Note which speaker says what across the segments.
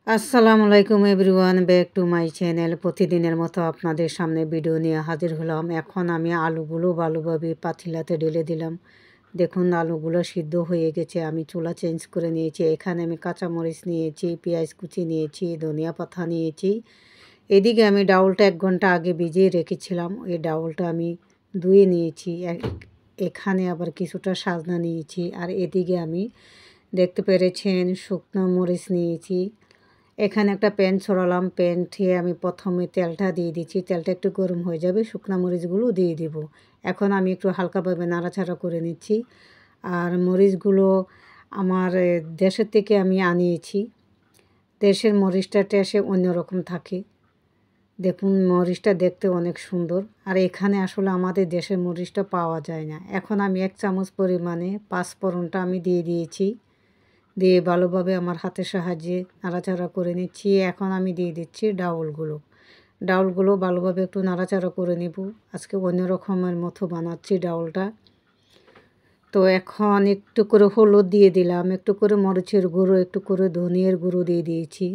Speaker 1: আসসালামু আলাইকুম everyone, back to my channel. প্রতিদিনের মতো আপনাদের সামনে ভিডিও নিয়ে হাজির হলাম। এখন আমি আলুগুলো ভালোভাবে পাতিলাতে ঢেলে দিলাম। দেখুন আলুগুলো সিদ্ধ হয়ে গেছে। আমি চুলা চেঞ্জ করে নিয়েছি। এখানে আমি কাঁচামরিচ নিয়েছি, পেঁয়াজ কুচি নিয়েছি, ধনিয়া পাতা নিয়েছি। এদিকে আমি ডাউলটা 1 ঘন্টা আগে ভিজিয়ে রেখেছিলাম। এই ডাউলটা আমি ধুয়ে নিয়েছি। এখানে আবার কিছুটা সাজনা নিয়েছি। আর এদিকে আমি দেখতে পেরেছেন শুকনো মরিচ নিয়েছি। এখানে একটা প্যান ছড়ালাম। প্যান থেকে আমি প্রথমে তেলটা দিয়ে দিচ্ছি। তেলটা একটু গরম হয়ে যাবে, শুকনো মরিচগুলো দিয়ে দিব। এখন আমি একটু হালকাভাবে নাড়াচাড়া করে নিচ্ছি। আর মরিচগুলো আমার দেশের থেকে আমি আনিয়েছি। দেশের মরিচটা টেস্টে অন্যরকম থাকে। দেখুন মরিচটা দেখতে অনেক সুন্দর। আর এখানে আসলে আমাদের দেশের মরিচটা পাওয়া যায় না। এখন আমি 1 চামচ পরিমাণে পাঁচফোড়নটা আমি দিয়ে দিয়েছি। দিয়ে ভালোভাবে আমার হাতের সাহায্যে নাড়াচাড়া করে নিচ্ছি। এখন আমি দিয়ে দিচ্ছি ডাউলগুলো ভালোভাবে একটু নাড়াচাড়া করে নেব। আজকে অন্য রকমের মতো বানাচ্ছি ডাউলটা। তো এখন একটু করে হলুদ দিয়ে দিলাম, একটু করে মরিচের গুঁড়ো, একটু করে ধনিয়ার গুঁড়ো দিয়ে দিয়েছি।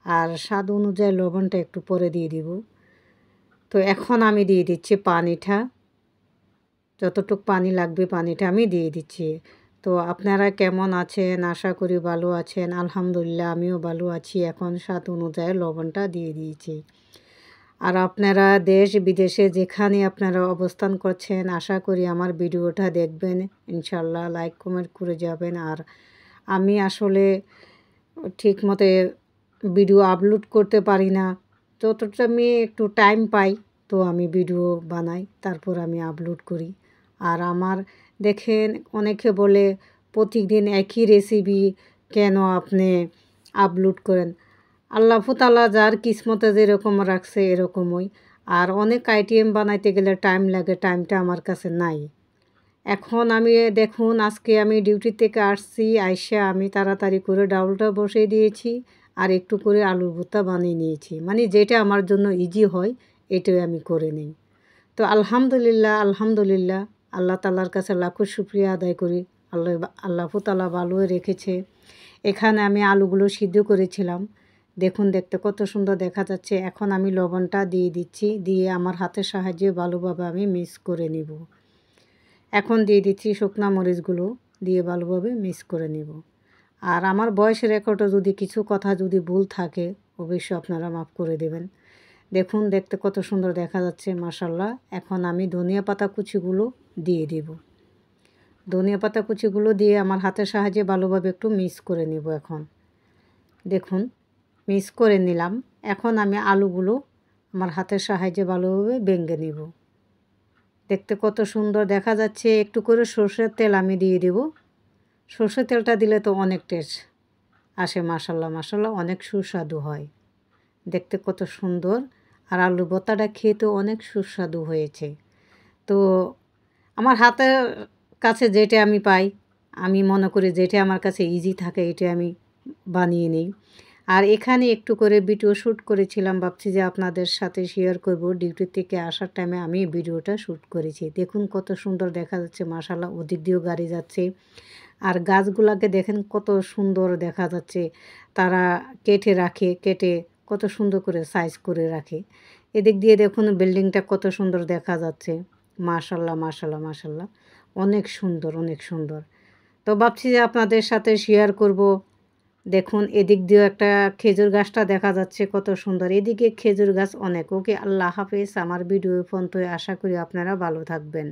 Speaker 1: আর স্বাদ অনুযায়ী লবণটা একটু পরে দিয়ে দিব। তো এখন আমি দিয়ে দিচ্ছি পানিটা। যতটুক পানি লাগবে পানিটা আমি দিয়ে দিচ্ছি। তো আপনারা কেমন আছেন? আশা করি ভালো আছেন। আলহামদুলিল্লাহ আমিও ভালো আছি। এখন স্বাদ অনুযায়ী লবণটা দিয়ে দিয়েছি। আর আপনারা দেশ বিদেশে যেখানে আপনারা অবস্থান করছেন, আশা করি আমার ভিডিওটা দেখবেন। ইনশাল্লাহ লাইক কমেন্ট করে যাবেন। আর আমি আসলে ঠিক মতো ভিডিও আপলোড করতে পারি না। যতটা আমি একটু টাইম পাই তো আমি ভিডিও বানাই, তারপর আমি আপলোড করি। আর আমার দেখেন অনেকে বলে প্রতিদিন একই রেসিপি কেন আপনি আপলোড করেন। আল্লাহ তাআলা যার কিসমতে যেরকম রাখছে এরকমই। আর অনেক আইটেম বানাইতে গেলে টাইম লাগে, টাইমটা আমার কাছে নাই। এখন আমি দেখুন আজকে আমি ডিউটি থেকে আসছি, আইসা আমি তাড়াতাড়ি করে ডাউলটা বসিয়ে দিয়েছি। আর একটু করে আলুর ভর্তা বানিয়ে নিয়েছি। মানে যেটা আমার জন্য ইজি হয় এটাই আমি করে নিই। তো আলহামদুলিল্লাহ আল্লাহ তাআলার কাছে লাখো শুকরিয়া আদায় করি। আল্লাহ তাআলা ভালোই রেখেছে। এখানে আমি আলুগুলো সিদ্ধ করেছিলাম। দেখুন দেখতে কত সুন্দর দেখা যাচ্ছে। এখন আমি লবণটা দিয়ে দিচ্ছি। দিয়ে আমার হাতের সাহায্যে ভালোভাবে আমি মিক্স করে নিব। এখন দিয়ে দিচ্ছি শুকনা মরিচগুলো, দিয়ে ভালোভাবে মিক্স করে নিব। আর আমার ভয়েস রেকর্ডে যদি কিছু কথা যদি ভুল থাকে অবশ্যই আপনারা মাফ করে দেবেন। দেখুন দেখতে কত সুন্দর দেখা যাচ্ছে মাশাআল্লাহ। এখন আমি ধনিয়া পাতা কুচিগুলো দিয়ে দিব। ধনিয়া পাতা কুচিগুলো দিয়ে আমার হাতের সাহায্যে ভালোভাবে একটু মিক্স করে নেব। এখন দেখুন মিক্স করে নিলাম। এখন আমি আলুগুলো আমার হাতের সাহায্যে ভালোভাবে ভেঙে নেব। দেখতে কত সুন্দর দেখা যাচ্ছে। একটু করে সরষের তেল আমি দিয়ে দেব। সরষের তেলটা দিলে তো অনেক টেস্ট আসে। মাশাআল্লাহ অনেক সুস্বাদু হয়। দেখতে কত সুন্দর। আর আলু ভর্তাটা খেতেও অনেক সুস্বাদু হয়েছে। তো আমার হাতের কাছে যেটা আমি পাই, আমি মনে করি যেটা আমার কাছে ইজি থাকে এটা আমি বানিয়ে নিই। আর এখানে একটু করে ভিডিও শ্যুট করেছিলাম, ভাবছি যে আপনাদের সাথে শেয়ার করব। ডিউটি থেকে আসার টাইমে আমি ভিডিওটা শ্যুট করেছি। দেখুন কত সুন্দর দেখা যাচ্ছে মাশাআল্লাহ। ওদিক দিয়েও গাড়ি যাচ্ছে। আর গাছগুলাকে দেখেন কত সুন্দর দেখা যাচ্ছে। তারা কেটে কত সুন্দর করে সাইজ করে রাখে। এদিক দিয়ে দেখুন বিল্ডিংটা কত সুন্দর দেখা যাচ্ছে। মাশাআল্লাহ অনেক সুন্দর। তো ভাবছি যে আপনাদের সাথে শেয়ার করব। দেখুন এদিক দিয়েও একটা খেজুর গাছটা দেখা যাচ্ছে কত সুন্দর। এদিকে খেজুর গাছ অনেক। ওকে আল্লাহ হাফেজ। আমার ভিডিও পর্যন্ত আশা করি আপনারা ভালো থাকবেন।